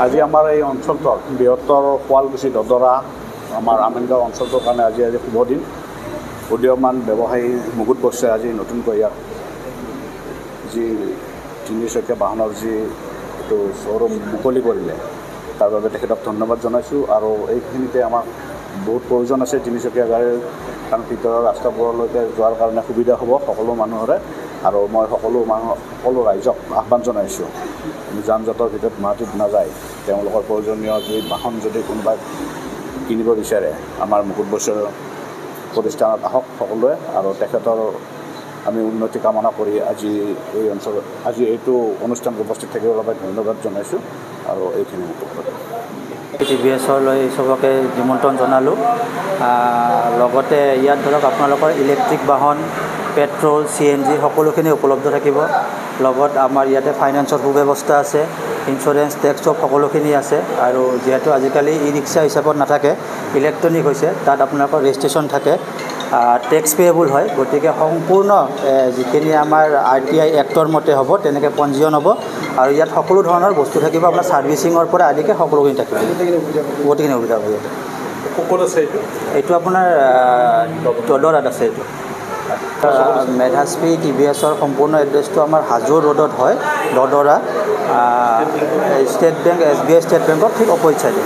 আজি আমাৰ এই অঞ্চলটোৰ বৃহত্তৰ শুৱালকুছি দদৰা আমাৰ আমিনগাঁও অঞ্চলটোৰ কাৰণে আজি শুভ দিন। উদীয়মান ব্যৱসায়ী মুকুট বৈশ্যই আজি নতুনকৈ ইয়াত যি তিনিচকীয়া বাহনৰ যি এইটো শ্ব'ৰুম মুকলি কৰিলে তাৰ বাবে তেখেতক ধন্যবাদ জনাইছোঁ। আৰু এইখিনিতে আমাক বহুত প্ৰয়োজন আছে তিনিচকীয়া গাড়ীৰ, কাৰণ ভিতৰৰ ৰাস্তাবোৰলৈকে যোৱাৰ কাৰণে সুবিধা হ'ব সকলো মানুহৰে। আৰু মই সকলো ৰাইজক আহ্বান জনাইছোঁ, যান জঁটৰ ভিতৰত গুৱাহাটীত নাযায়, তেওঁলোকৰ প্ৰয়োজনীয় যি বাহন যদি কোনোবাই কিনিব বিচাৰে আমাৰ মুকুট বৈশ্যৰ প্ৰতিষ্ঠানত আহক সকলোৱে। আৰু তেখেতৰ আমি উন্নতি কামনা কৰি আজি এই অঞ্চলত আজি এইটো অনুষ্ঠানত উপস্থিত থাকিবৰ বাবে ধন্যবাদ জনাইছোঁ। আৰু এইখিনি TVSলৈ চবকে নিমন্ত্ৰণ জনালোঁ। লগতে ইয়াত ধৰক আপোনালোকৰ ইলেক্ট্ৰিক বাহন, পেট্ৰল, CNG সকলোখিনি উপলব্ধ থাকিব। লগত আমাৰ ইয়াতে ফাইনেন্সৰ সুব্যৱস্থা আছে, ইঞ্চুৰেঞ্চ, টেক্স চব সকলোখিনি আছে। আৰু যিহেতু আজিকালি ই-ৰিক্সা হিচাপত নাথাকে, ইলেক্ট্ৰনিক হৈছে, তাত আপোনালোকৰ ৰেজিষ্ট্ৰেশ্যন থাকে, টেক্স পেয়েবল হয়। গতিকে সম্পূৰ্ণ যিখিনি আমাৰ RTI এক্টৰ মতে হ'ব তেনেকৈ পঞ্জীয়ন হ'ব। আৰু ইয়াত সকলো ধৰণৰ বস্তু থাকিব, আপোনাৰ ছাৰ্ভিচিঙৰ পৰা আদিকে সকলোখিনি থাকিব, গোটেইখিনি সুবিধা হ'ব ইয়াতে। এইটো আপোনাৰ দদৰাত আছে। এইটো মেধাশ্ৰী TVSৰ সম্পূৰ্ণ এড্ৰেছটো আমাৰ হাজো ৰোডত হয়, Dadara state bank, SBI state বেংকৰ ঠিক অপজিট চাইডে।